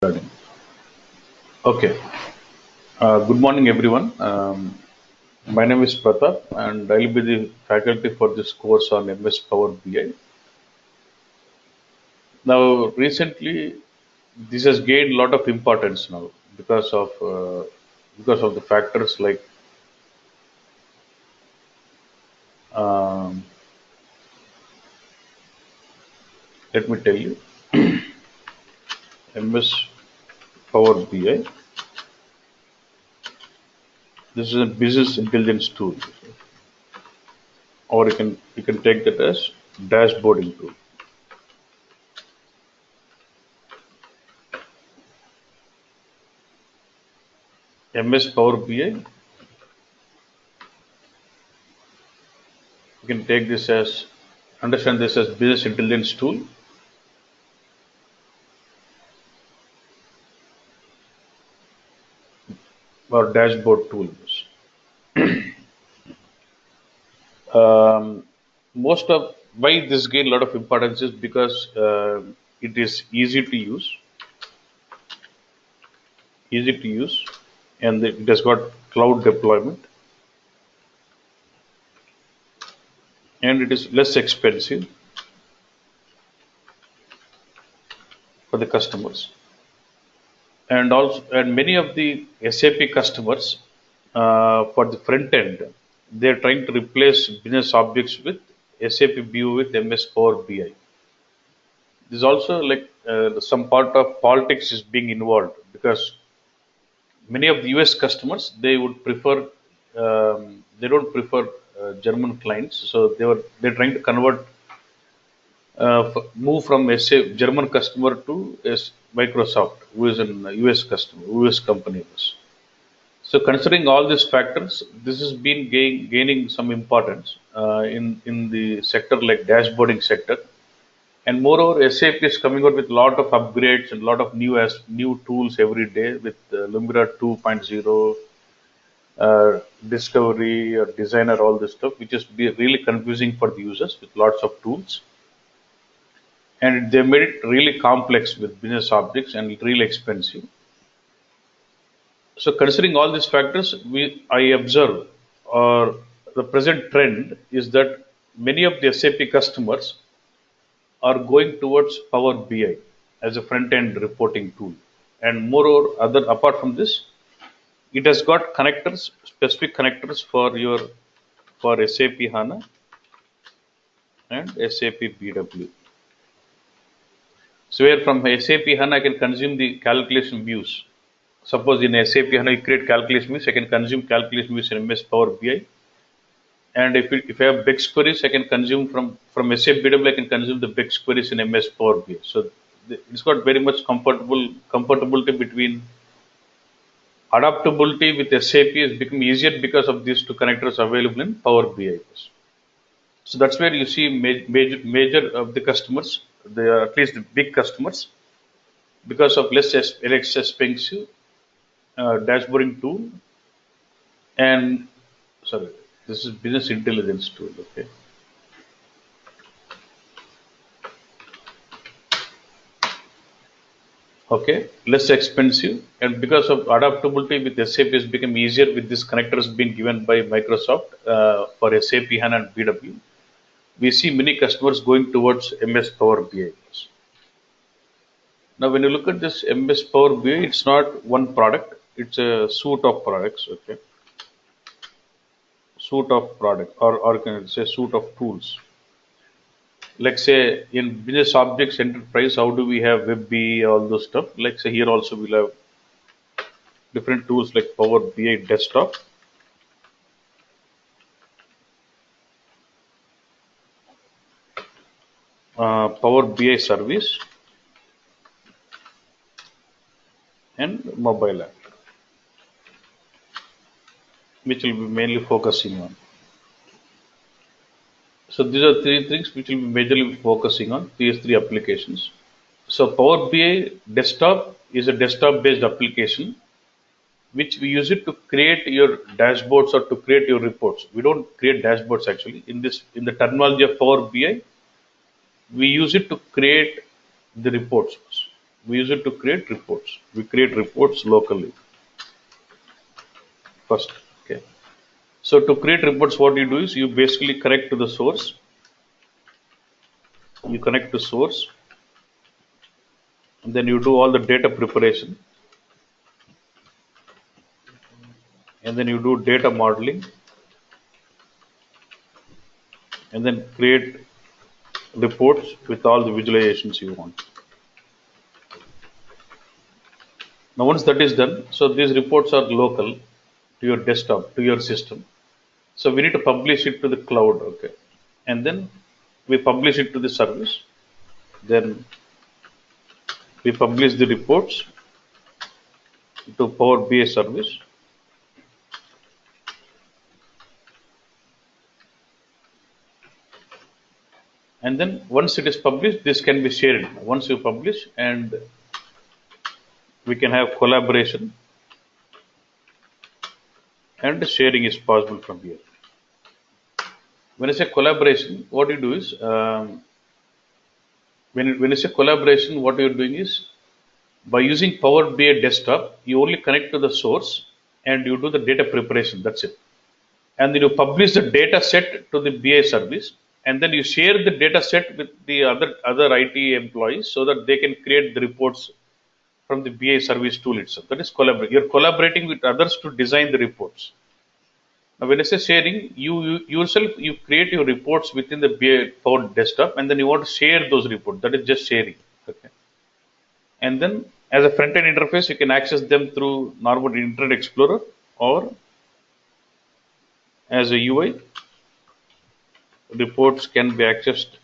Starting. Okay. Good morning, everyone. My name is Pratap, and I'll be the faculty for this course on MS Power BI. Now, recently, this has gained a lot of importance now because of the factors like um, let me tell you, MS Power BI. This is a business intelligence tool, or you can take that as dashboarding tool. MS Power BI. You can take this as understand this as business intelligence tool or dashboard tools. Most of why this gain a lot of importance is because it is easy to use, and it has got cloud deployment, and it is less expensive for the customers. And many of the SAP customers for the front end, they're trying to replace business objects with SAP BU with MS Power BI. There's also like some part of politics is being involved because many of the US customers they don't prefer German clients, so they're trying to move from German customer to Microsoft, who is an US customer, US company. So considering all these factors, this has been gaining some importance in the sector like dashboarding sector. And moreover, SAP is coming out with a lot of upgrades and a lot of new tools every day with Lumira 2.0, Discovery, or Designer, all this stuff, which is really confusing for the users with lots of tools. And they made it really complex with business objects and really expensive. So considering all these factors, I observe or the present trend is that many of the SAP customers are going towards Power BI as a front-end reporting tool. And moreover, apart from this, it has got specific connectors for SAP HANA and SAP BW. So where from SAP HANA I can consume the calculation views. Suppose in SAP HANA you create calculation views, I can consume calculation views in MS Power BI. And if I have BEX queries, I can consume from SAP BW, I can consume the BEX queries in MS Power BI. So it's got very much compatibility between adaptability with SAP has become easier because of these two connectors available in Power BI. So that's where you see major of the customers, at least the big customers, because of less expensive dashboarding tool, and sorry, this is business intelligence tool. Okay, less expensive, and because of adaptability with SAP has become easier with this connectors being given by Microsoft for SAP HANA and BW. We see many customers going towards MS Power BI. Now, when you look at this MS Power BI, it's not one product; it's a suite of products. Okay, suite of product, or can I say suite of tools. Like say in business objects enterprise, how do we have WebB, all those stuff? Like say here also we'll have different tools like Power BI Desktop, Power BI Service, and mobile app, which will be mainly focusing on. So these are three things which will be majorly focusing on these three applications. So Power BI Desktop is a desktop-based application which we use it to create your dashboards or to create your reports. We don't create dashboards actually. In the terminology of Power BI, we use it to create the reports. We use it to create reports. We create reports locally first. Okay. So to create reports, what you do is you basically connect to the source. You connect to source, and then you do all the data preparation, and then you do data modeling, and then create reports with all the visualizations you want. Now, once that is done, so these reports are local to your desktop, to your system. So we need to publish it to the cloud, okay, and then we publish it to the service. Then we publish the reports to Power BI service. And then once it is published, this can be shared. Once you publish, and we can have collaboration, and sharing is possible from here. When I say collaboration, what you do is when you say collaboration, what you're doing is by using Power BI desktop, you only connect to the source and you do the data preparation. That's it. And then you publish the data set to the BI service, and then you share the data set with the other IT employees so that they can create the reports from the BI service tool itself. That is collaborate. You're collaborating with others to design the reports. Now, when I say sharing, you yourself you create your reports within the BI Power desktop, and then you want to share those reports. That is just sharing. Okay. And then as a front-end interface, you can access them through normal Internet Explorer, or as a UI, reports can be accessed.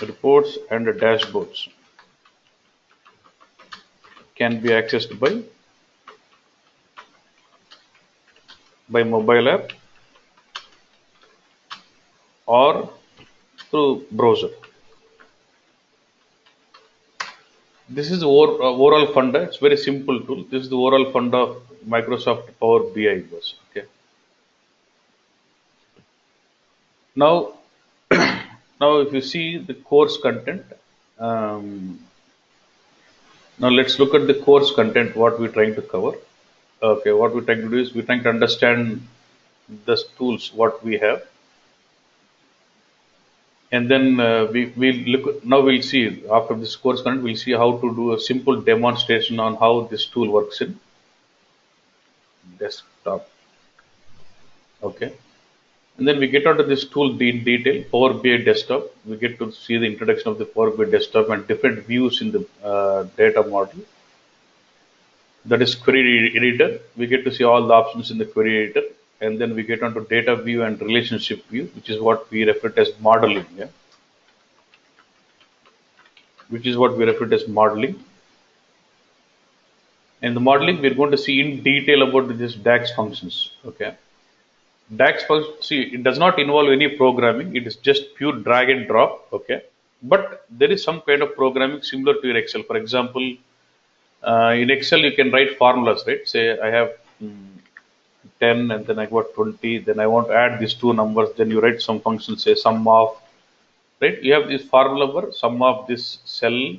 Reports and dashboards can be accessed by mobile app or through browser. This is the overall funda. It's very simple tool. This is the overall funda of Microsoft Power BI. Okay. Now, now if you see the course content, now let's look at the course content. What we're trying to cover. Okay, what we're trying to do is we're trying to understand the tools what we have, and then we look. Now we'll see after this course content. We'll see how to do a simple demonstration on how this tool works in desktop. Okay. And then we get onto this tool in detail, Power BI desktop. We get to see the introduction of the Power BI desktop and different views in the data model. That is query editor. We get to see all the options in the query editor. And then we get onto data view and relationship view, which is what we refer to as modeling. Yeah? Which is what we refer to as modeling. And the modeling, we're going to see in detail about this Dax functions. Okay. Dax function, see, it does not involve any programming. It is just pure drag and drop. Okay, but there is some kind of programming similar to your Excel. For example, in Excel you can write formulas, right? Say I have 10, and then I got 20. Then I want to add these two numbers. Then you write some function, say sum of, right? You have this formula for sum of this cell,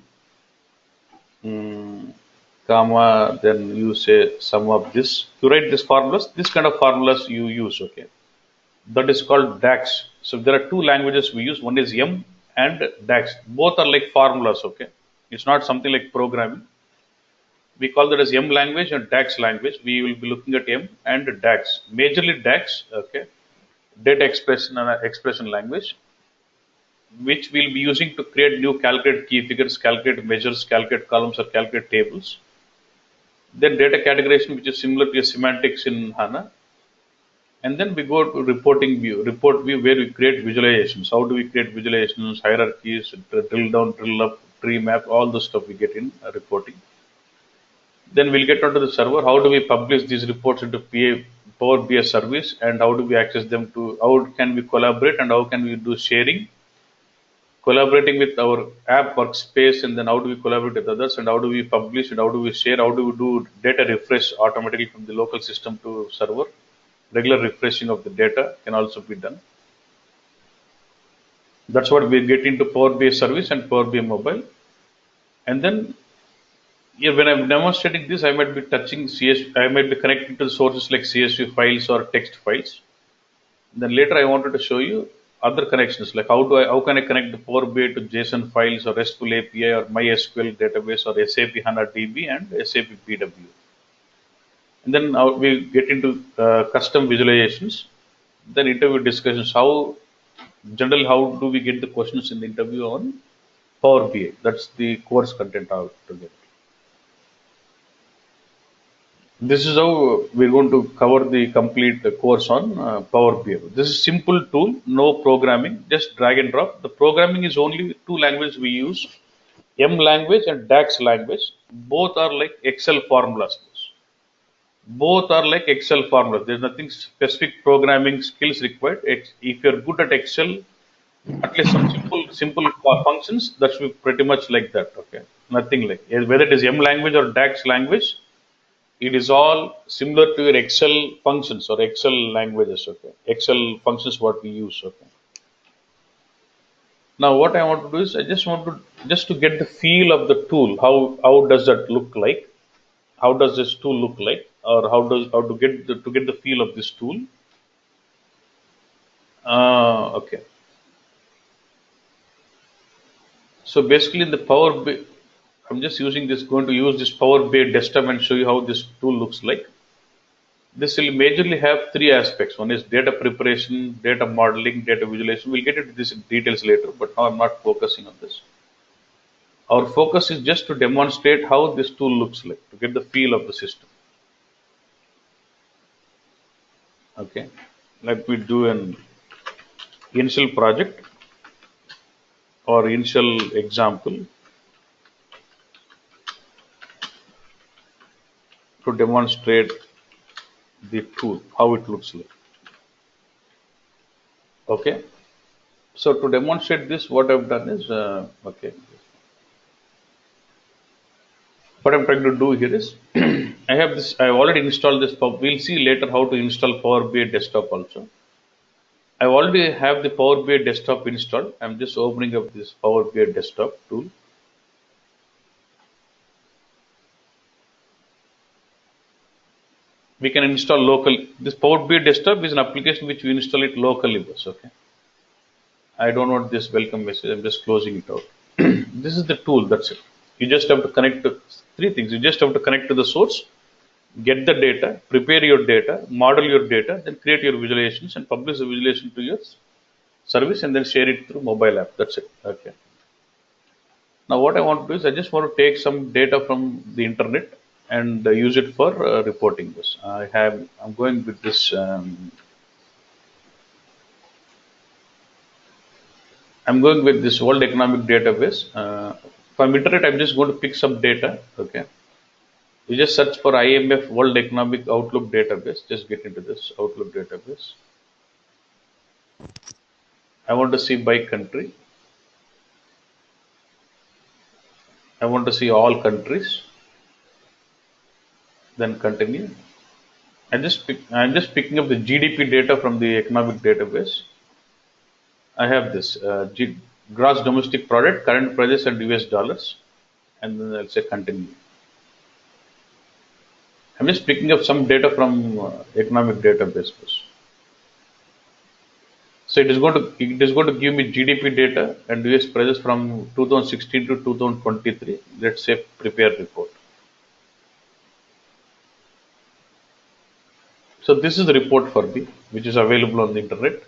comma. Then you say sum of this. You write these formulas. This kind of formulas you use. Okay. That is called Dax. So there are two languages we use. One is M and Dax. Both are like formulas. Okay, it's not something like programming. We call that as M language and Dax language. We will be looking at M and Dax. Majorly Dax. Okay, data expression language, which we'll be using to create new calculate key figures, calculate measures, calculate columns, or calculate tables. Then data categorization, which is similar to your semantics in HANA. And then we go to reporting view, report view, where we create visualizations. How do we create visualizations, hierarchies, drill down, drill up, tree map, all the stuff we get in reporting. Then we'll get onto the server. How do we publish these reports into Power BI service, and how do we access them to, how can we collaborate, and how can we do sharing, collaborating with our app workspace, and then how do we collaborate with others, and how do we publish, and how do we share, how do we do data refresh automatically from the local system to server. Regular refreshing of the data can also be done. That's what we get into Power BI service and Power BI mobile. And then, yeah, when I'm demonstrating this, I might be touching I might be connecting to the sources like CSV files or text files. Then later I wanted to show you other connections, like how can I connect the Power BI to JSON files or RESTful API or MySQL database or SAP HANA DB and SAP BW. And then we get into custom visualizations, then interview discussions. How do we get the questions in the interview on Power BI? That's the course content out to get. This is how we're going to cover the complete course on Power BI. This is simple tool, no programming, just drag and drop. The programming is only two languages we use, M language and Dax language. Both are like Excel formulas. Both are like Excel formulas. There's nothing specific programming skills required. If you're good at Excel, at least some simple functions, that should be pretty much like that. Okay, nothing like whether it is M language or Dax language. It is all similar to your Excel functions or Excel languages. Okay, Excel functions what we use. Okay. Now what I want to do is I just to get the feel of the tool. How does that look like? How does this tool look like? Or how to get the feel of this tool? Okay. So basically, in the Power BI, I'm just using this. Going to use this Power BI desktop and show you how this tool looks like. This will majorly have three aspects. One is data preparation, data modeling, data visualization. We'll get into this in details later, but now I'm not focusing on this. Our focus is just to demonstrate how this tool looks like, to get the feel of the system. Okay. Let me do an initial project or initial example to demonstrate the tool, how it looks like. Okay. So to demonstrate this, what I've done is, okay, what I'm trying to do here is, I've already installed this. We'll see later how to install Power BI desktop also. I already have the Power BI desktop installed. I'm just opening up this Power BI desktop tool. We can install local. This Power BI desktop is an application which we install it locally. Okay. I don't want this welcome message. I'm just closing it out. This is the tool. That's it. You just have to connect to three things. You just have to connect to the source, get the data, prepare your data, model your data, then create your visualizations and publish the visualization to your service and then share it through mobile app. That's it. Okay. Now what I want to do is I just want to take some data from the internet and use it for reporting this. I'm going with this. I'm going with this World Economic Database. From internet, I'm just going to pick some data. Okay. You just search for IMF World Economic Outlook Database. Just get into this Outlook database. I want to see by country. I want to see all countries. Then continue. I'm just picking up the GDP data from the economic database. I have this gross domestic product, current prices and US dollars, and then I'll say continue. I'm just picking up some data from economic database. So it is going to give me GDP data and US prices from 2016 to 2023. Let's say prepare report. So this is the report for me, which is available on the internet.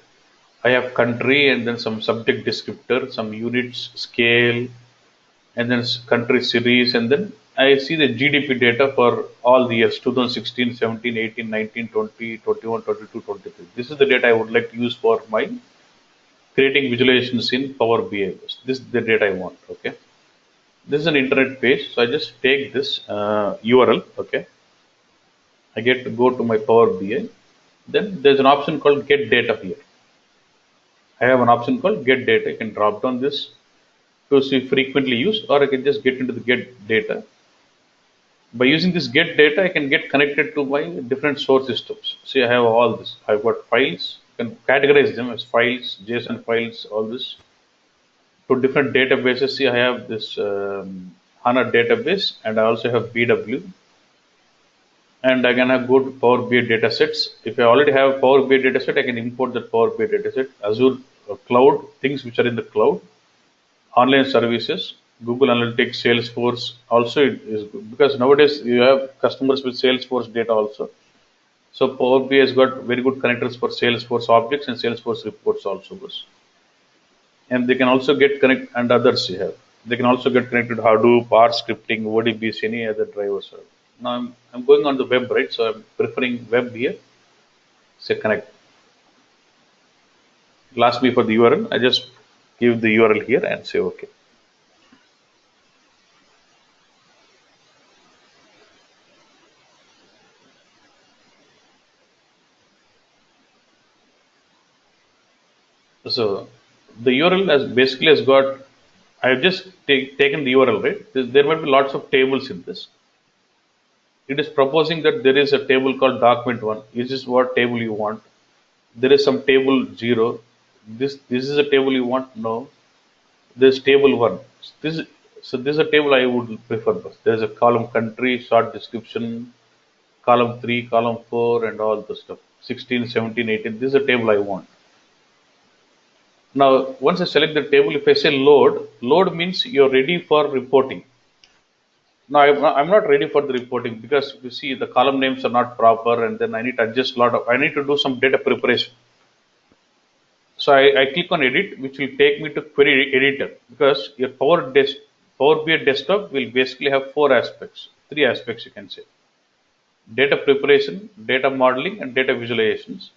I have country and then some subject descriptor, some units, scale, and then country series, and then I see the GDP data for all the years 2016, 17, 18, 19, 20, 21, 22, 23. This is the data I would like to use for my creating visualizations in Power BI. This is the data I want. Okay. This is an internet page, so I just take this URL. Okay. I get to go to my Power BI. Then there's an option called Get Data here. I have an option called Get Data. I can drop down this to see frequently used, or I can just get into the Get Data. By using this Get Data, I can get connected to my different source systems. See, I have all this. I've got files. I can categorize them as files, JSON files, all this. To different databases, see, I have this HANA database, and I also have BW, and I can have go to Power BI datasets. If I already have Power BI dataset, I can import that Power BI dataset. Azure cloud, things which are in the cloud, online services, Google Analytics, Salesforce. Also, it is good because nowadays you have customers with Salesforce data also. So Power BI has got very good connectors for Salesforce objects and Salesforce reports also. And they can also get connect and others you have. They can also get connected to Hadoop, R scripting, ODBC, any other drivers. Now I'm going on the web, right? So I'm preferring web here. Say connect. It'll ask me for the URL. I just give the URL here and say OK. So the URL has basically has got. I have just taken the URL, right? There might be lots of tables in this. It is proposing that there is a table called document one. Is this what table you want? There is some table 0. This is a table you want? No. There's table 1. This is a table I would prefer. There's a column country, short description, column 3, column 4, and all the stuff. 16, 17, 18. This is a table I want. Now, once I select the table, if I say load means you're ready for reporting. Now, I'm not ready for the reporting because you see the column names are not proper, and then I need to adjust I need to do some data preparation. So I click on edit, which will take me to query editor because your Power BI desktop will basically have 3 aspects you can say: data preparation, data modeling, and data visualizations.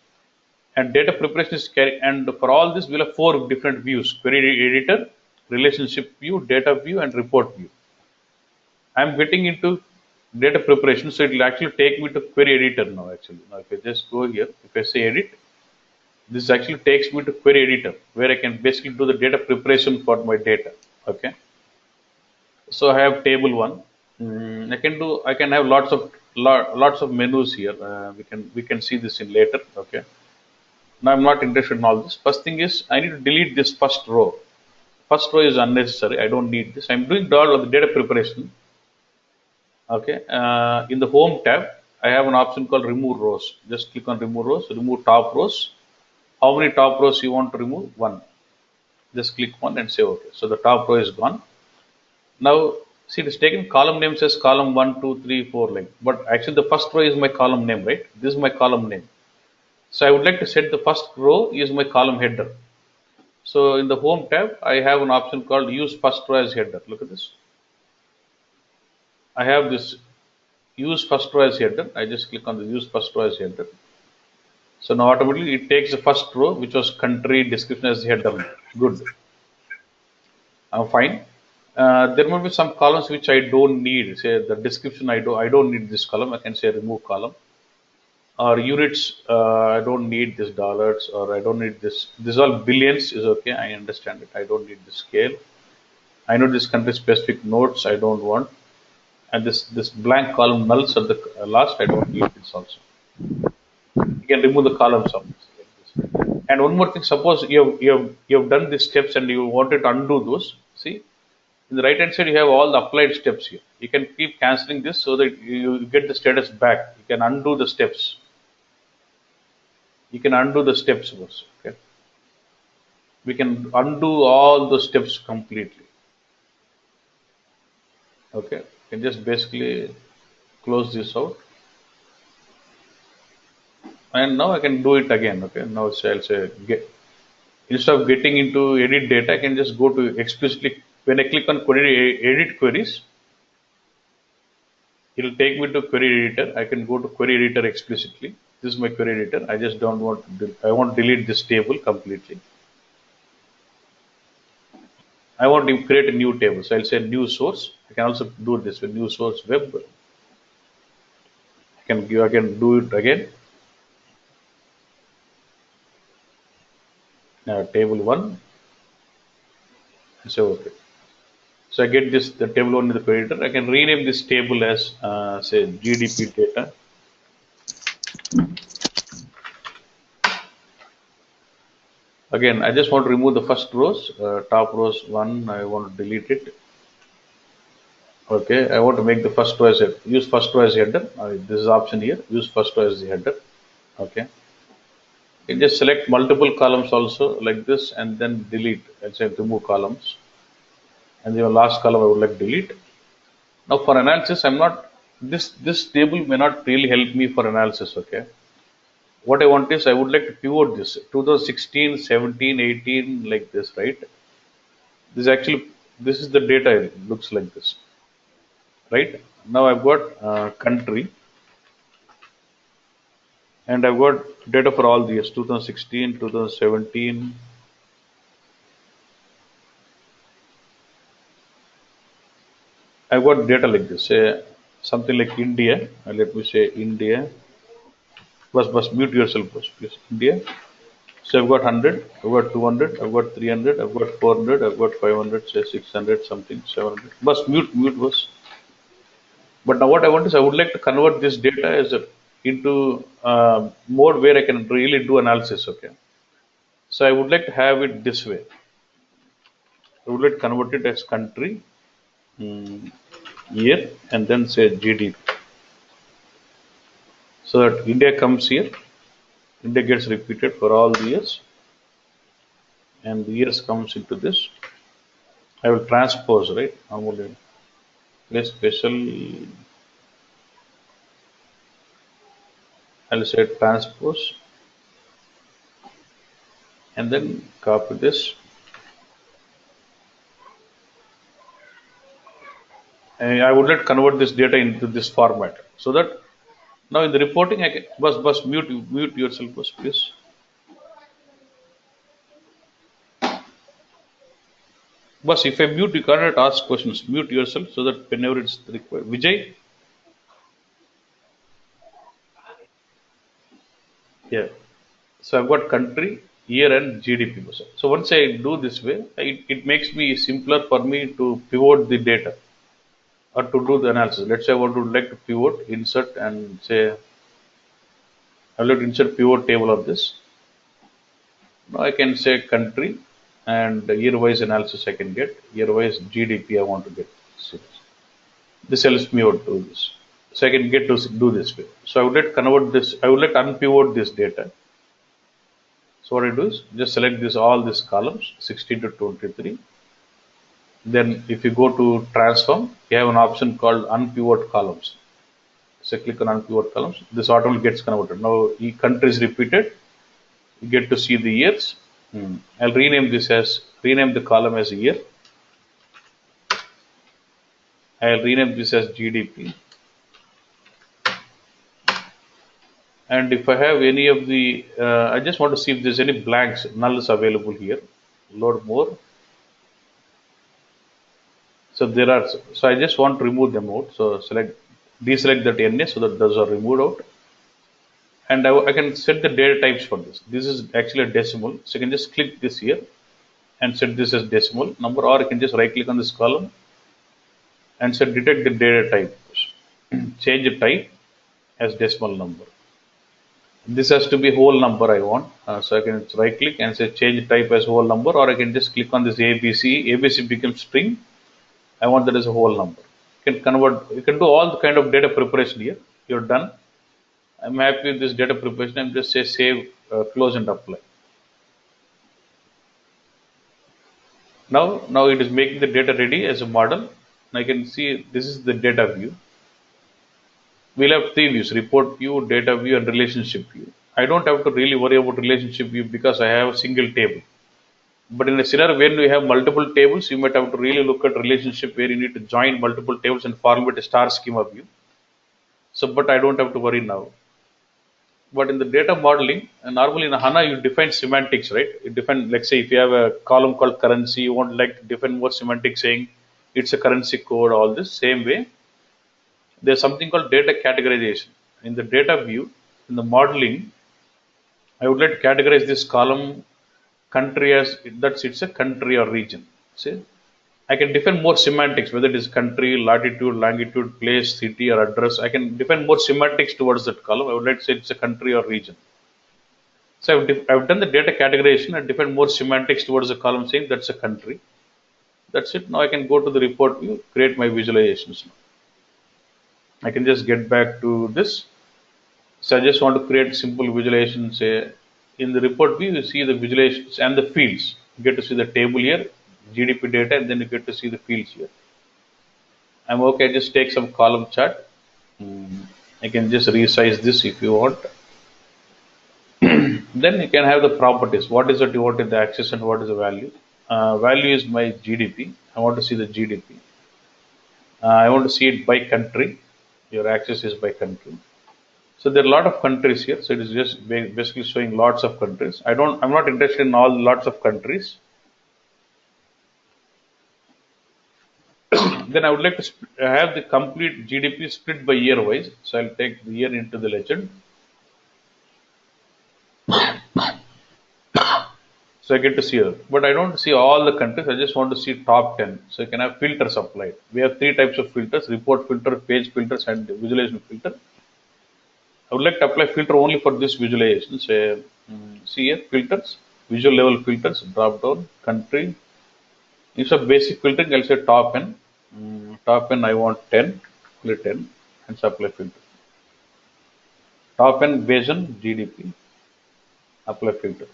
And data preparation is and for all this we'll have 4 different views: query editor, relationship view, data view, and report view. I'm getting into data preparation, so it will actually take me to query editor now. Actually, now if I just go here, if I say edit, this actually takes me to query editor where I can basically do the data preparation for my data. Okay, so I have table 1. I can have lots of menus here. We can see this in later. Okay, now I'm not interested in all this. First thing is I need to delete this first row. First row is unnecessary. I don't need this. I'm doing all of the data preparation. Okay, in the home tab I have an option called remove rows. Just click on remove rows. Remove top rows. How many top rows you want to remove? 1. Just click 1 and say OK. So the top row is gone. Now see, it is taken column name says column 1, 2, 3, 4 like, but actually the first row is my column name, right? This is my column name. So I would like to set the first row is my column header. So in the home tab I have an option called use first row as header. Look at this. I have this use first row as header. I just click on the use first row as header. So now automatically it takes the first row, which was country description as header. Good. I'm fine. There might be some columns which I don't need. Say the description I don't need this column. I can say remove column. Or units, I don't need this dollars, or I don't need this. This all billions is okay. I understand it. I don't need the scale. I know this country specific notes I don't want, and this blank column nulls at the last I don't need this also. You can remove the columns of this like this. And one more thing, suppose you have done these steps and you wanted to undo those. See, in the right hand side you have all the applied steps here. You can keep cancelling this so that you get the status back. You can undo the steps. You can undo the steps also. Okay, we can undo all the steps completely. Okay, you can just basically close this out. And now I can do it again. Okay, now I'll say get, instead of getting into edit data, I can just go to explicitly. When I click on query edit queries, it will take me to query editor. I can go to query editor explicitly. This is my query editor. I just don't want to, I want to delete this table completely. I want to create a new table. So I'll say new source. I can also do this with new source web. I can do it again. Table 1. So okay. So I get this the table 1 in the query editor. I can rename this table as say GDP data. Again, I just want to remove the first rows, top rows 1. I want to delete it. Okay, I want to make the first row as a use first row as header. This is option here. Use first row as the header. Okay, you just select multiple columns also like this, and then delete. Let's say remove columns, and your last column I would like delete. Now for analysis, I'm not this table may not really help me for analysis. Okay, what I want is I would like to pivot this 2016, 17, 18 like this, right? This is the data. It looks like this, right? Now I've got country, and I've got data for all the years 2016, 2017. I've got data like this, say something like India. Let me say India. Bus mute yourself, please. India. So I've got 100, I've got 200, I've got 300, I've got 400, I've got 500, say 600, something, 700. Bus mute bus. But now what I want is I would like to convert this data into mode where I can really do analysis. Okay. So I would like to have it this way. I would like to convert it as country, year, and then say GDP. So that India comes here, India gets repeated for all the years, and the years comes into this. I will transpose, right? Normally, place special. I'll say transpose, and then copy this. And I would like to convert this data into this format, so that now in the reporting, I can bus mute yourself, bus, please. Bus, if I mute, you cannot ask questions. Mute yourself so that whenever it's required. Vijay, yeah. So I've got country, year, and GDP. So once I do this way, it makes me simpler for me to pivot the data or to do the analysis. Let's say I want to like to pivot, insert, and say I will insert pivot table of this. Now I can say country and year-wise analysis I can get. Year-wise GDP I want to get. So this helps me out to do this. So I can get to do this way. So I would like to convert this. I would like to unpivot this data. So what I do is just select this all these columns 16 to 23. Then if you go to transform, you have an option called unpivot columns. So click on unpivot columns. This automatically gets converted. Now country is repeated. You get to see the years. I'll rename the column as year. I'll rename this as GDP. And if I have any of the, I just want to see if there's any blanks, nulls available here. Load more. So there are, so I just want to remove them out. So deselect that NA so that those are removed out. And I can set the data types for this. This is actually a decimal. So I can just click this here and set this as decimal number, or I can just right click on this column and set detect the data type. Change the type as decimal number. This has to be whole number I want. So I can right click and say change type as whole number, or I can just click on this ABC. ABC becomes string. I want that as a whole number. You can convert, you can do all the kind of data preparation here. You're done. I'm happy with this data preparation. I'm just say save, close and apply. Now it is making the data ready as a model. I can see this is the data view. We'll have three views: report view, data view, and relationship view. I don't have to really worry about relationship view because I have a single table. But in a scenario when we have multiple tables, you might have to really look at relationship where you need to join multiple tables and formulate a star schema view. So, but I don't have to worry now. But in the data modeling, normally in HANA, you define semantics, right? You define, like say, if you have a column called currency, you want like to define more semantics saying it's a currency code, all this. Same way, there's something called data categorization. In the data view, in the modeling, I would like to categorize this column country as it's a country or region. See, I can define more semantics, whether it is country, latitude, longitude, place, city, or address. I can define more semantics towards that column. I would like to say it's a country or region. So I've done the data categorization and defined more semantics towards the column saying that's a country. That's it. Now I can go to the report view, create my visualizations. I can just get back to this. So I just want to create simple visualization. Say in the report view, you see the visualizations and the fields. You get to see the table here, GDP data, and then you get to see the fields here. I'm okay. Just take some column chart. I can just resize this if you want. Then you can have the properties. What is it you want in the axis and what is the value? Value is my GDP. I want to see the GDP. I want to see it by country. Your axis is by country. So there are a lot of countries here. So it is just basically showing lots of countries. I'm not interested in all lots of countries. Then I would like to have the complete GDP split by year wise. So I'll take the year into the legend. So I get to see it. But I don't see all the countries. I just want to see top 10. So you can have filters applied. We have three types of filters: report filter, page filters, and visualization filter. I would like to apply filter only for this visualization. Say, see here, filters, visual level filters, drop down, country. Instead of basic filtering, I'll say top N. Top N, I want 10, only 10, and apply filter. Top N based on GDP, apply filter.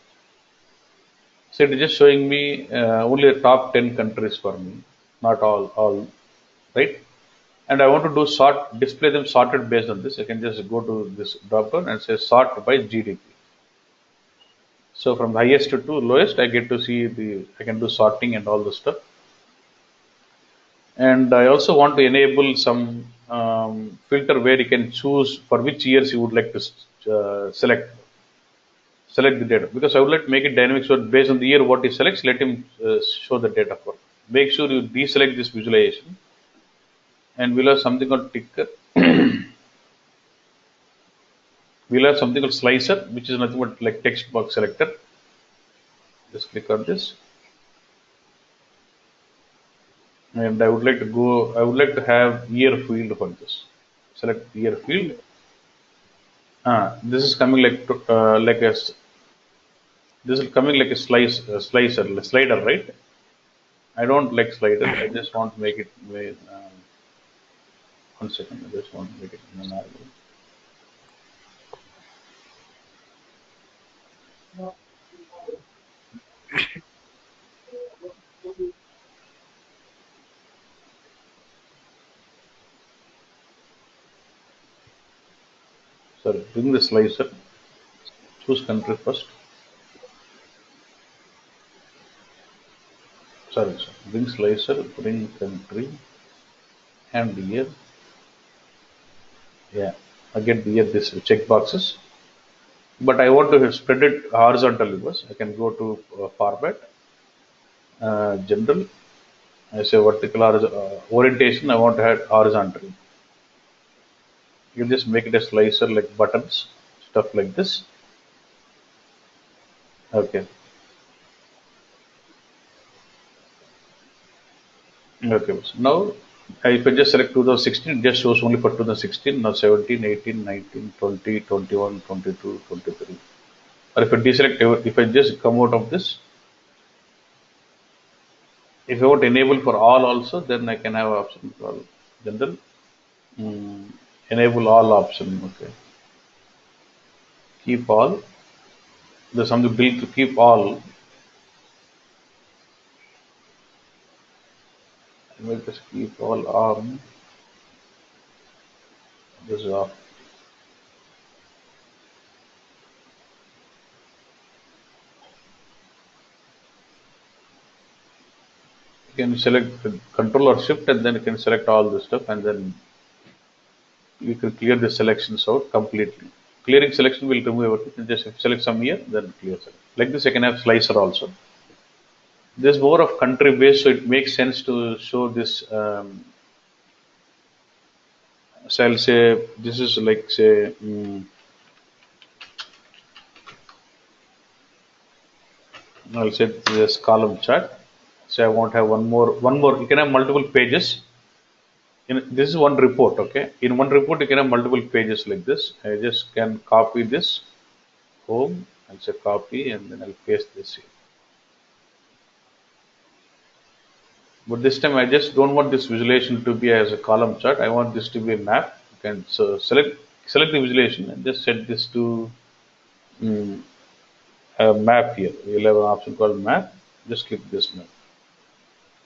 So it is just showing me only the top 10 countries for me, not all, right? And I want to do sort, display them sorted based on this. I can just go to this drop down and say sort by GDP. So from highest to lowest, I get to see I can do sorting and all the stuff. And I also want to enable some filter where you can choose for which years you would like to select the data, because I would like to make it dynamic. So based on the year what he selects, let him show the data for. Make sure you deselect this visualization, and we'll have something called ticker. We'll have something called slicer, which is nothing but like text box selector. Just click on this, and I would like to go. I would like to have year field for this. Select year field. This is coming like a this is coming like a slider, right? I don't like slider. I just want to make it. One second. I just want to make it in an arrow. Sorry, bring the slicer. Choose country first. Sorry. Bring slicer. Bring country and year. Yeah. Again, here this check boxes. But I want to spread it horizontally first. I can go to format, general. I say vertical orientation. I want to have horizontal. You just make it a slicer like buttons, stuff like this. Okay. Okay. So now, if I just select 2016, it just shows only for 2016. Now 17, 18, 19, 20, 21, 22, 23. Or if I deselect, if I just come out of this, if I want to enable for all also, then I can have option for general. Mm, enable all option. Okay. Keep all. There's something built to keep all. I will just keep all on. This is off. You can select the control or shift, and then you can select all the stuff, and then you can clear the selections out completely. Clearing selection will remove everything. Just select some here, then clear select. Like this, I can have slicer also. This is more of country based, so it makes sense to show this. So I'll say this is like say. I'll say this column chart. So I want to have one more. You can have multiple pages. This is one report, okay? In one report, you can have multiple pages like this. I just can copy this home. I'll say copy, and then I'll paste this here. But this time I just don't want this visualization to be as a column chart. I want this to be a map. You can so select the visualization and just set this to mm, a map here. We'll have an option called map. Just click this map.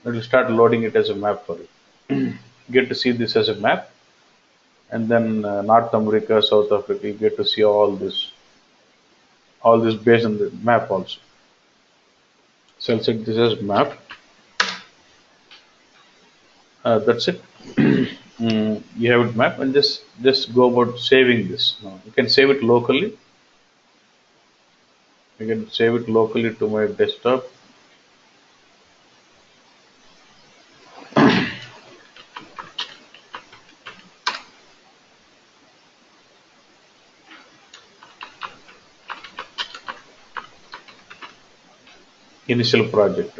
It will start loading it as a map for you. Get to see this as a map, and then North America, South Africa. You get to see all this based on the map also. So I'll set this as map. That's it. You have it map, and just go about saving this. Now, you can save it locally. I can save it locally to my desktop. Initial project.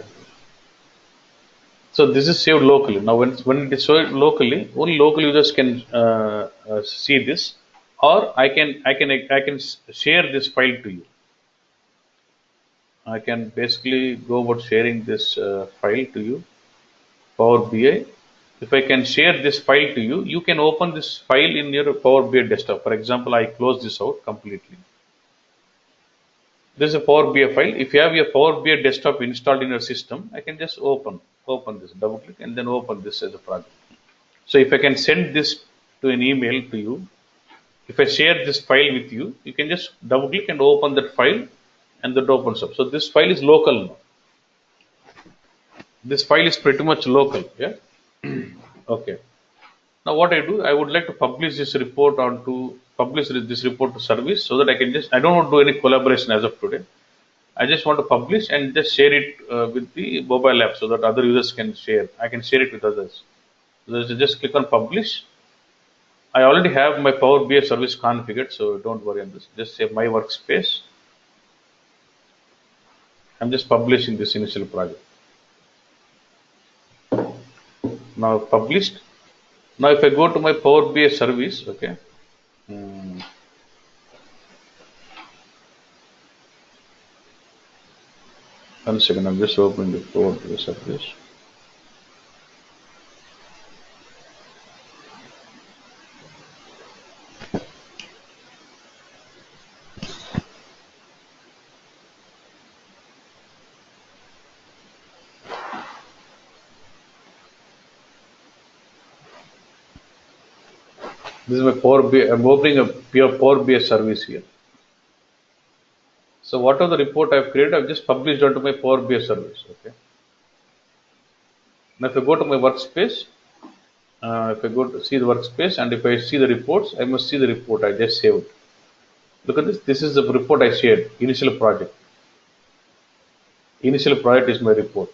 So this is saved locally. Now when it is saved locally, only local users can see this, or I can share this file to you. I can basically go about sharing this file to you, Power BI. If I can share this file to you, you can open this file in your Power BI desktop. For example, I close this out completely. This is a Power BI file. If you have your Power BI desktop installed in your system, I can just open this, double click, and then open this as a project. So if I can send this to an email to you, if I share this file with you, you can just double click and open that file, and that opens up. So this file is local now. This file is pretty much local. Yeah. Okay. Now what I do, I would like to publish this report to service, so that I don't want to do any collaboration as of today. I just want to publish and just share it with the mobile app, so that other users can share. I can share it with others. So just click on publish. I already have my Power BI service configured, so don't worry on this. Just say my workspace. I'm just publishing this initial project. Now published. Now if I go to my Power BI service, okay. One second, I'm just opening the Power BI service. This is my Power BI. I'm opening a pure Power BI service here. So whatever the report I've created, I've just published onto my Power BI service. Okay. Now if I go to my workspace, if I go to see the workspace, and if I see the reports, I must see the report I just saved. Look at this. This is the report I shared. Initial project. Initial project is my report.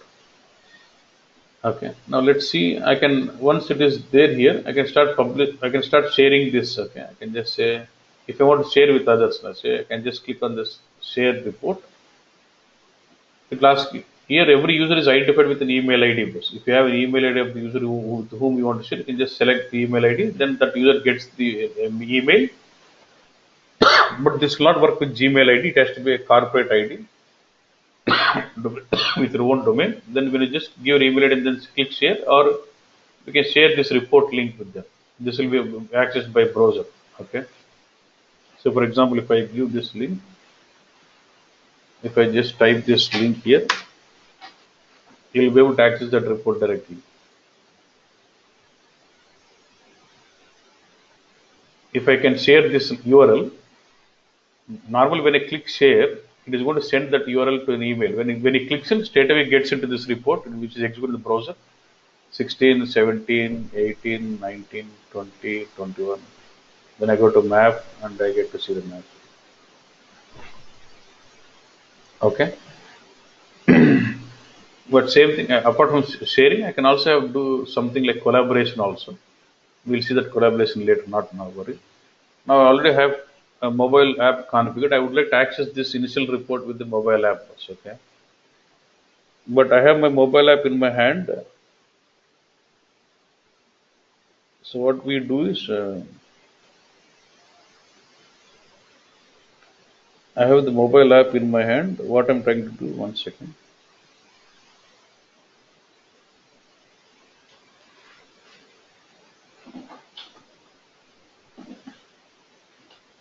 Okay. Now let's see. I can once it is there here, I can start publish. I can start sharing this. Okay. I can just say if I want to share with others, let's say I can just click on this share report. It will ask you here. Every user is identified with an email ID. If you have an email ID of the user to whom you want to share, you can just select the email ID. Then that user gets the email. But this will not work with Gmail ID. It has to be a corporate ID with your own domain. Then when you just give your email ID and then click share, or you can share this report link with them. This will be accessed by browser. Okay. So for example, if I give this link, if I just type this link here, you'll be able to access that report directly. If I can share this URL, normally when I click share, it is going to send that URL to an email. When he clicks in, straight away gets into this report, which is executed in the browser. 16, 17, 18, 19, 20, 21. Then I go to map and I get to see the map. Okay. But same thing, apart from sharing, I can also do something like collaboration also. We'll see that collaboration later, not now, worry. Now I already have a mobile app configured. I would like to access this initial report with the mobile app also, okay. But I have my mobile app in my hand. So what we do is, I have the mobile app in my hand. What I'm trying to do, one second.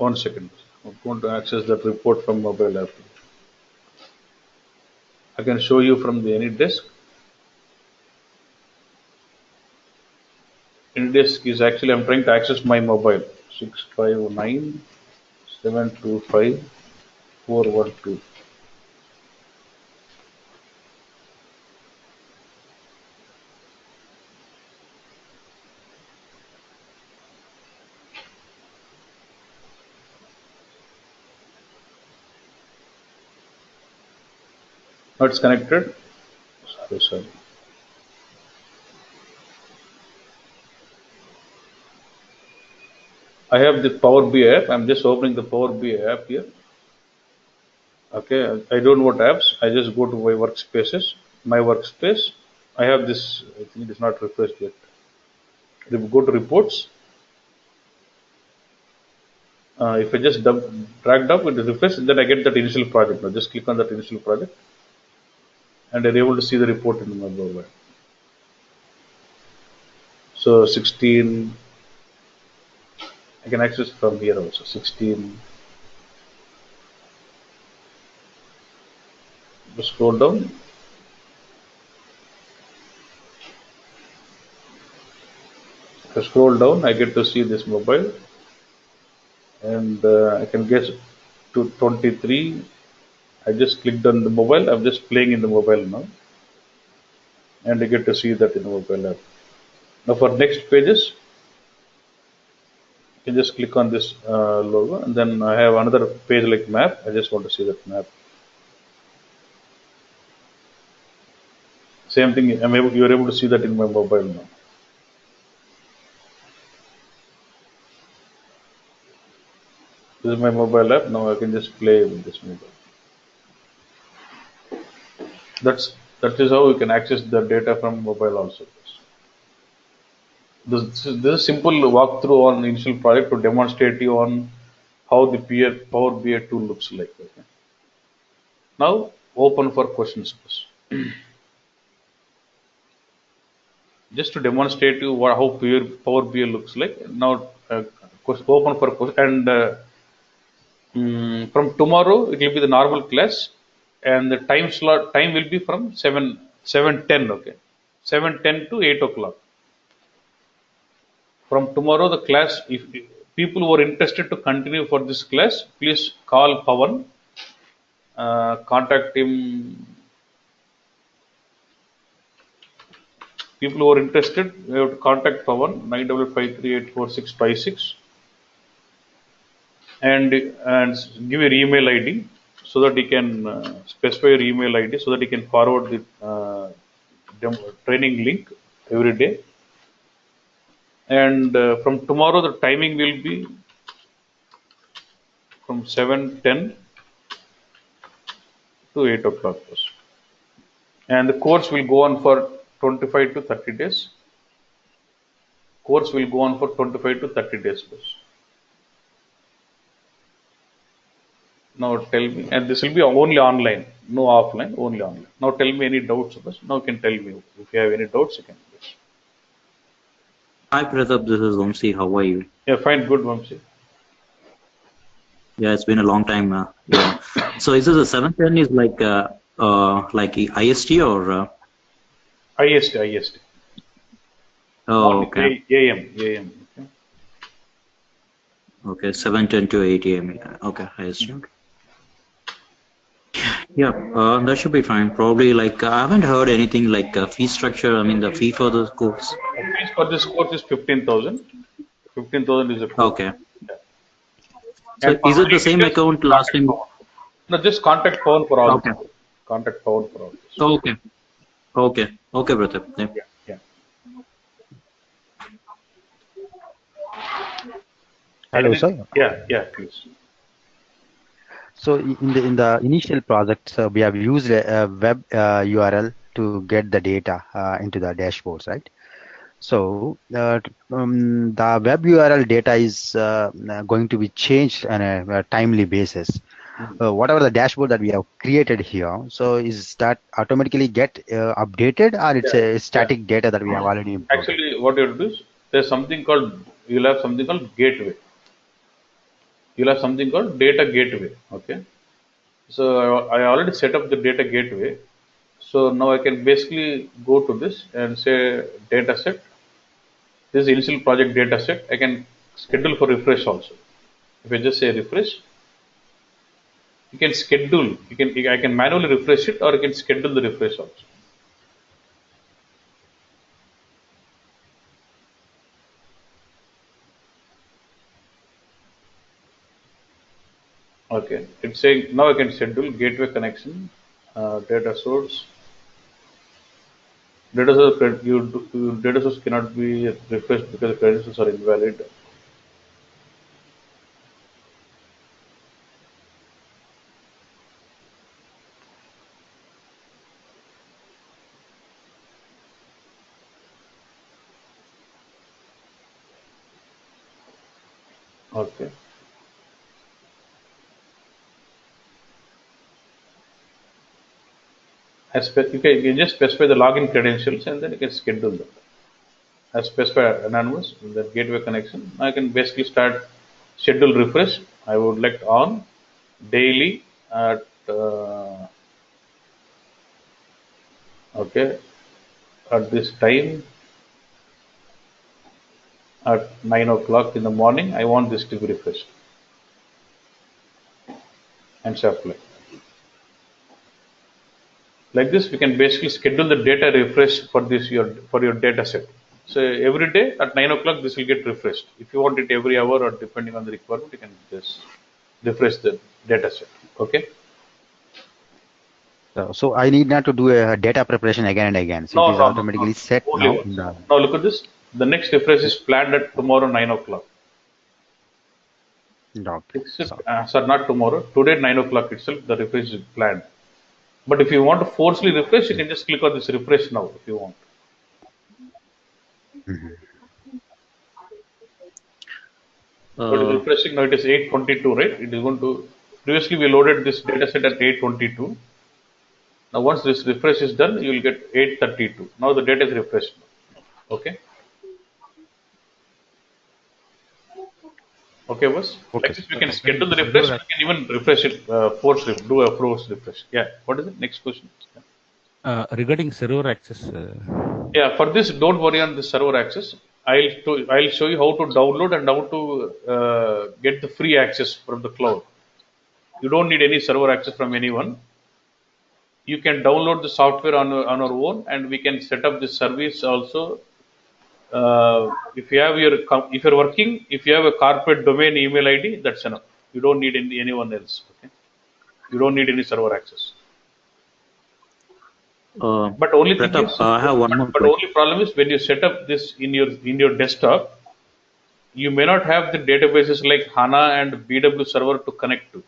1 second. I'm going to access that report from mobile app. I can show you from the any desk. Any desk is actually I'm trying to access my mobile 659 725 412. Now it's connected. Sorry. I have the Power BI app. I'm just opening the Power BI app here. Okay, I don't know what apps. I just go to my workspaces. My workspace. I have this. I think it is not refreshed yet. Go to reports. If I just drag up, it is refreshed. Then I get that initial project. Now just click on that initial project, and I'm able to see the report in my mobile. So 16. I can access from here also. 16. Just scroll down. If I scroll down, I get to see this mobile, and I can guess to 23. I just clicked on the mobile. I'm just playing in the mobile now, and I get to see that in the mobile app. Now for next pages, you can just click on this logo, and then I have another page like map. I just want to see that map. Same thing. You're able to see that in my mobile now. This is my mobile app. Now I can just play with this mobile. That is how you can access the data from mobile also. This is simple walkthrough on initial project to demonstrate you on how the Power BI tool looks like. Okay. Now open for questions. Just to demonstrate you how Power BI looks like. Now open for question, and from tomorrow it will be the normal class, and the time will be from 7:10. Okay, 7:10 to 8 o'clock. From tomorrow the class, if people who are interested to continue for this class, please call Pawan, contact him. People who are interested, you have to contact Pawan 955384656, and give your email ID so that he can specify your email ID so that he can forward the training link every day. And from tomorrow the timing will be from 7:10 to 8 o'clock, and the course will go on for 25 to 30 days. Course will go on for 25 to 30 days. Now tell me, and this will be only online, no offline, only online. Now tell me any doubts. Now you can tell me if you have any doubts. You can. Hi Pratap, this is Vamsi. How are you? Yeah, fine, good, Vamsi. Yeah, it's been a long time. Yeah. So is this a 7:10 is like IST or? IST. Oh, okay. AM. Okay, 7:10 to 8 a.m. Okay, IST. Yeah, that should be fine. Probably like I haven't heard anything like fee structure. I mean the fee for the course. Fees for this course is 15,000. 15,000 is a course. Okay. Yeah. So And is it the same account last time? No, just contact Pawan for all. Okay. Contact Pawan for all. Okay, Pratap. Yeah. Yeah. Hello, sir. Yeah, please. So in the initial project, we have used a web URL to get the data into the dashboards, right? So the web URL data is going to be changed on a timely basis. Whatever the dashboard that we have created here, so is that automatically get updated, or it's a static data that we have already imported? Actually, what you have to do is you'll have something called gateway. you'll have something called data gateway. Okay. So I already set up the data gateway. So now I can basically go to this and say data set. This is initial project data set. I can schedule for refresh also. If I just say refresh, you can schedule. I can manually refresh it, or you can schedule the refresh also. Okay, it's saying now I can schedule gateway connection, data source. Data source cannot be refreshed because the credentials are invalid. Okay. You can just specify the login credentials and then you can schedule them. I specify anonymous in the gateway connection. I can basically start schedule refresh. I would like on daily at okay at this time at 9 o'clock in the morning. I want this to be refreshed and say apply. Like this, we can basically schedule the data refresh for your data set. So every day at 9 o'clock, this will get refreshed. If you want it every hour or depending on the requirement, you can just refresh the data set. Okay. So I need not to do a data preparation again and again. So it is automatically set Only now. once. Now look at this. The next refresh is planned at tomorrow 9 o'clock. Sorry, not tomorrow. Today 9 o'clock itself, the refresh is planned. But if you want to forcefully refresh, you can just click on this refresh now if you want. So it is refreshing now. It is 8:22, right? It is going to. Previously, we loaded this data set at 8:22. Now, once this refresh is done, you will get 8:32. Now the data is refreshed. Okay. Okay, boss. Okay. Like this, we can schedule the refresh. We can even refresh it, do a force refresh. Yeah. What is it? Next question. Regarding server access. Yeah. For this, don't worry on the server access. I'll show you how to download and how to get the free access from the cloud. You don't need any server access from anyone. You can download the software on our own, and we can set up this service also. If you're working, if you have a corporate domain email ID, that's enough. You don't need anyone else. Okay, you don't need any server access. But only thing is, I have one more but only problem is when you set up this in your desktop, you may not have the databases like HANA and BW server to connect to,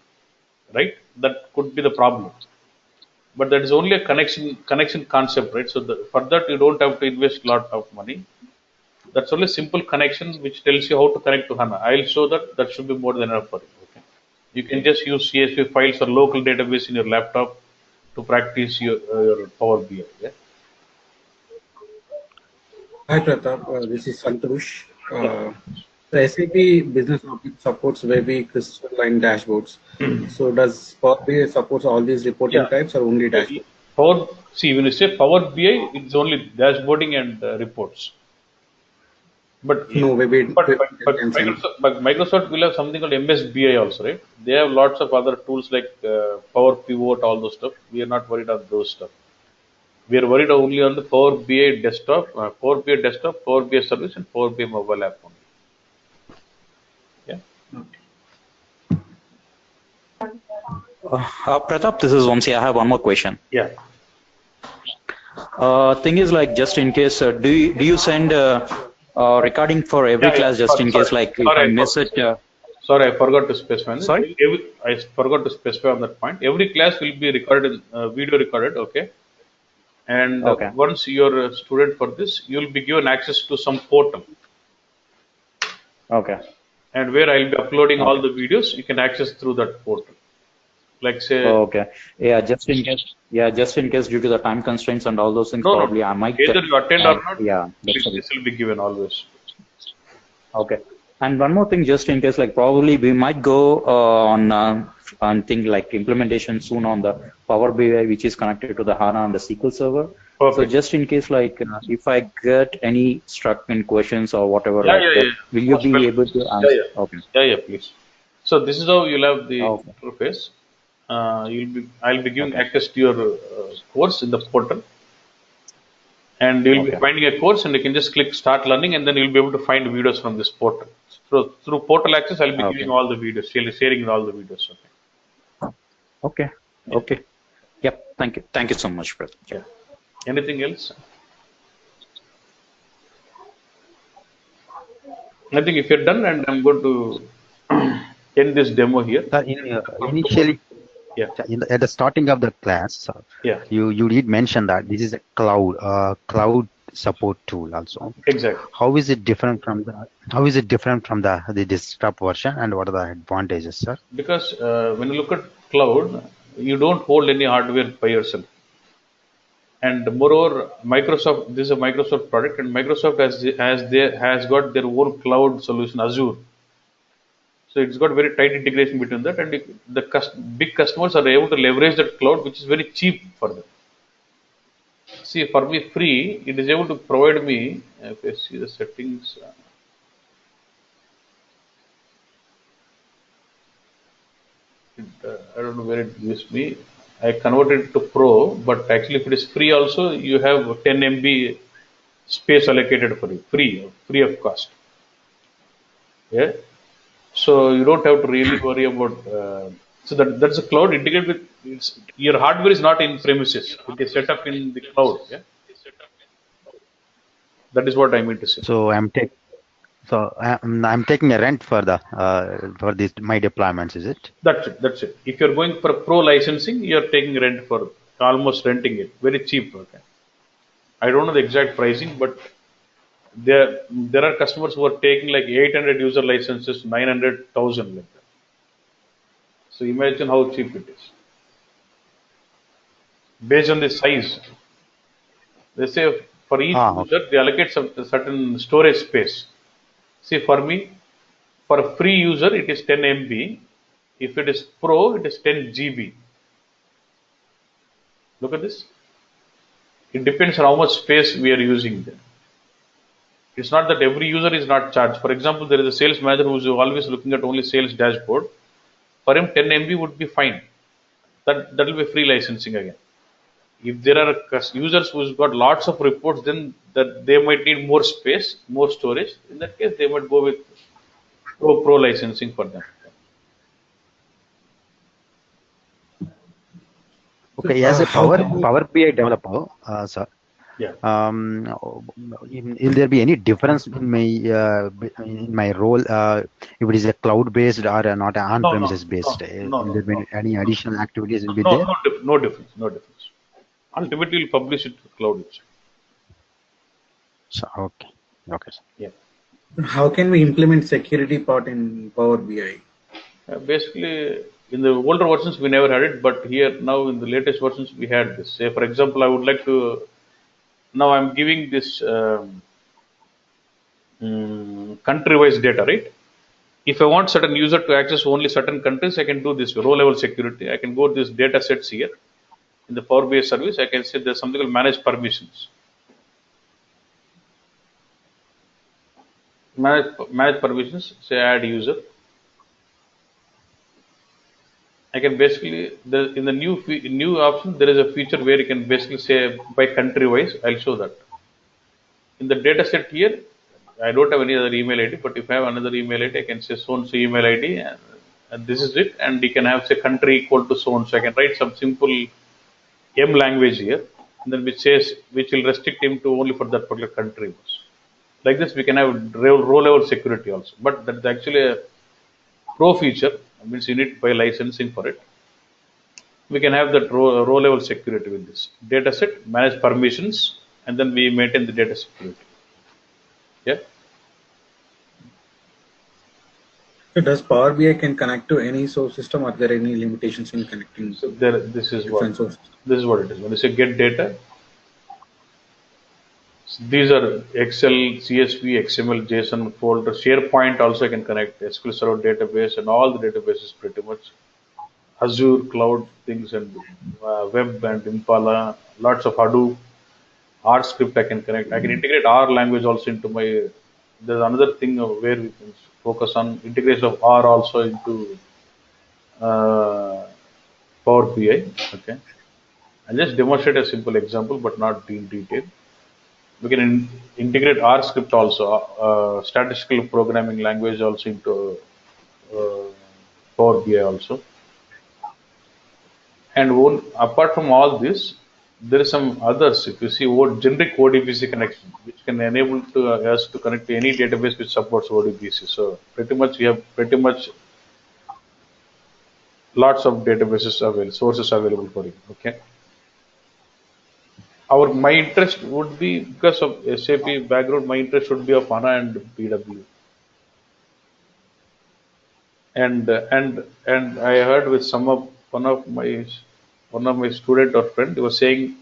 right? That could be the problem. But that is only a connection concept, right? So for that you don't have to invest a lot of money. That's only a simple connection which tells you how to connect to HANA. I'll show that should be more than enough for you. Okay, you can just use CSV files or local database in your laptop to practice your Power BI. Yeah. Hi Pratap, this is Santosh. The SAP Business Object supports webby crystalline dashboards. So does Power BI supports all these reporting types or only dashboards? When you say Power BI, it's only dashboarding and reports. But Microsoft will have something called MS BI also, right? They have lots of other tools like Power Pivot, all those stuff. We are not worried on those stuff. We are worried only on the Power BI desktop, Power BI service, and Power BI mobile app only. Yeah. Pratap, this is Vamsi. I have one more question. Yeah. Thing is, like, just in case, do you send recording for every class just in case, like, if I miss it? Sorry, I forgot to specify. Sorry? I forgot to specify on that point. Every class will be recorded, video recorded, okay? And once you're a student for this, you'll be given access to some portal. Okay. And where I'll be uploading all the videos, you can access through that portal. Like say. Okay. Yeah, just in case. Yeah, just in case due to the time constraints and all those things, probably I might. Either you attend or not. Yeah. This will be given always. Okay. And one more thing, just in case, like probably we might go on thing like implementation soon on the Power BI, which is connected to the HANA and the SQL Server. So Perfect. just in case, like if I get any struck in questions or whatever, Yeah, like yeah, yeah. will you Most be welcome. able to Yeah, answer? yeah. Okay. Yeah, yeah, please. So this is how you'll have the Okay. interface. I'll be giving Okay. access to your course in the portal, and you'll be Okay. finding a course, and you can just click start learning, and then you'll be able to find videos from this portal. So through portal access, I'll be Okay. giving all the videos, sharing all the videos. Okay. Okay. Yeah. Okay. Yep. Thank you. Thank you so much, brother. Yep. Yeah. Anything else? I think if you're done, and I'm going to end this demo here. Sir, initially, Yeah. at the starting of the class, Yeah. you did mention that this is a cloud support tool also. Exactly. How is it different from the desktop version, and what are the advantages, sir? Because when you look at cloud, you don't hold any hardware by yourself. And moreover, Microsoft, this is a Microsoft product, and Microsoft has got their own cloud solution, Azure. So it's got very tight integration between that, and the big customers are able to leverage that cloud, which is very cheap for them. See, for me, free, it is able to provide me. If I see the settings, I don't know where it gives me. I converted it to Pro, but actually, if it is free, also you have 10 MB space allocated for you, free of cost. Yeah. So you don't have to really worry about. So that's a cloud integrated with your hardware is not in premises. It is set up in the cloud. Yeah, that is what I mean to say. So I'm taking a rent for the for these my deployments, is it? That's it. That's it. If you're going for pro licensing, you're taking rent for almost renting it, very cheap. Okay. I don't know the exact pricing, but there are customers who are taking like 800 user licenses, 900,000 like that. So imagine how cheap it is based on the size. They say for each Okay. user, they allocate some certain storage space. See, for me, for a free user, it is 10 MB. If it is pro, it is 10 GB. Look at this. It depends on how much space we are using there. It's not that every user is not charged. For example, there is a sales manager who is always looking at only sales dashboard. For him, 10 MB would be fine. That will be free licensing again. If there are users who's got lots of reports, then that they might need more space, more storage. In that case, they might go with pro licensing for them. So, Okay, as a how can we? Power BI developer, sir, Yeah. will there be any difference in my role if it is a cloud based or not an on No, no, premises no, based? no, Will no, there be no, any additional activities will be no, there? no difference, no difference. Ultimately, you'll publish it to the cloud itself. So, okay, okay, sir. Yeah. How can we implement security part in Power BI? Basically, in the older versions, we never had it, but here now in the latest versions, we had this. Say, for example, I would like to. Now I'm giving this country-wise data, right? If I want certain user to access only certain countries, I can do this row level security. I can go to this data sets here in the Power BI service. I can say there's something called manage permissions. Manage permissions. Say add user. I can basically in the new option there is a feature where you can basically say by country wise. I'll show that in the data set here. I don't have any other email ID, but if I have another email ID, I can say so and so email ID, and this is it. And you can have say country equal to so and so. I can write some simple M language here, and then which will restrict him to only for that particular country. Like this, we can have row level security also. But that's actually a pro feature. Means you need to buy licensing for it. We can have that row level security with this data set, manage permissions, and then we maintain the data security. Yeah. So does Power BI can connect to any source system? Are there any limitations in connecting So there, this is different sources? it is. When you say get data, These are Excel, CSV, XML, JSON folder, SharePoint also I can connect, SQL Server database and all the databases pretty much. Azure cloud things and web and Impala, lots of Hadoop, R script I can connect. I can integrate R language also into my. There's another thing where we can focus on integration of R also into uh, Power BI. Okay, I'll just demonstrate a simple example, but not in detail. We can integrate R script also, statistical programming language also into uh, Power BI also. And apart from all this, there is some others. If you see generic ODBC connection, which can enable us to connect to any database which supports ODBC. So pretty much we have pretty much lots of databases available, sources available for you. Okay. My interest would be because of SAP background. My interest would be of HANA and BW. And I heard with one of my student or friend, he was saying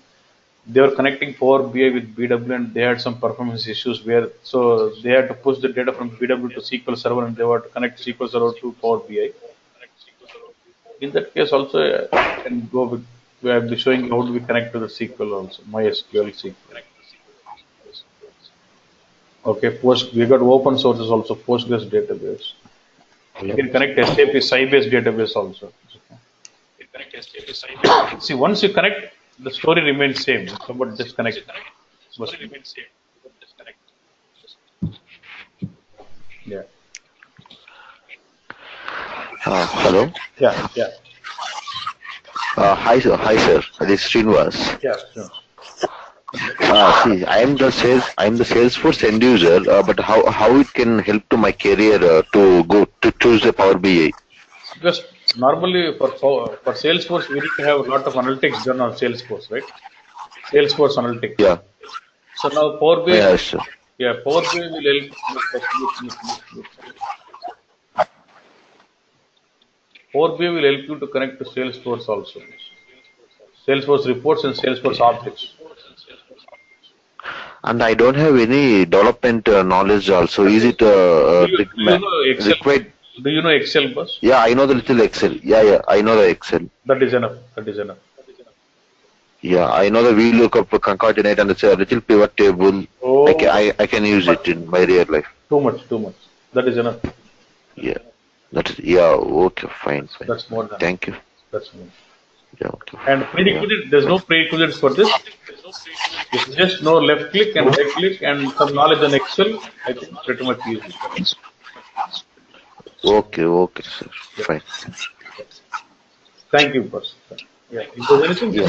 they were connecting Power BI with BW and they had some performance issues where so they had to push the data from BW to SQL Server and they were to connect SQL Server to Power BI. In that case also I can go with where I'll be showing how do we connect to the SQL also, MySQL SQL. Okay, we got open sources also, Postgres database. You can connect SAP Sybase database also. See, once you connect, the story remains same. If somebody disconnect. Yeah. Hello. Yeah. Yeah. Hi, sir. Hi, sir. This is Srinivas. Yeah. Sure. See, I am the Salesforce end user, but how it can help to my career to go to choose the Power BI? Because normally for Salesforce, we need to have a lot of analytics done on Salesforce, right? Salesforce analytics. Yeah. So now Power BI, Yes, sir. yeah, Power BI will help. Look. Power BI will help you to connect to Salesforce also. Salesforce reports and Salesforce objects. And I don't have any development knowledge also. Is it Do you know Excel? required? Do you know Excel, boss? Yeah, I know the little Excel. Yeah, I know the Excel. That is enough. That is enough. Yeah, I know the VLOOKUP, concatenate, and it's a little pivot table. Oh, I can use it in my real life. too much. That is enough. Yeah, yeah. Okay, fine. That's more than. Thank you. That's more. Yeah, okay. And prerequisite, there's no prerequisites for this. If you just know left click and right click and some knowledge on Excel, I think pretty much easy. Okay, sir. Yeah. Fine. Thank you, boss. Yeah. If there's anything, Yeah.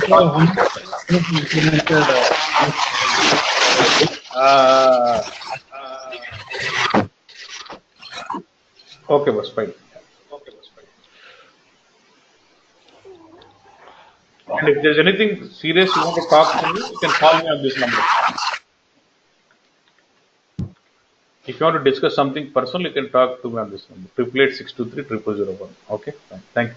Okay, boss. Fine. And if there's anything serious you want to talk to me, you can call me on this number. If you want to discuss something personal, you can talk to me on this number. 888-623-0001. Okay, fine. Thank you.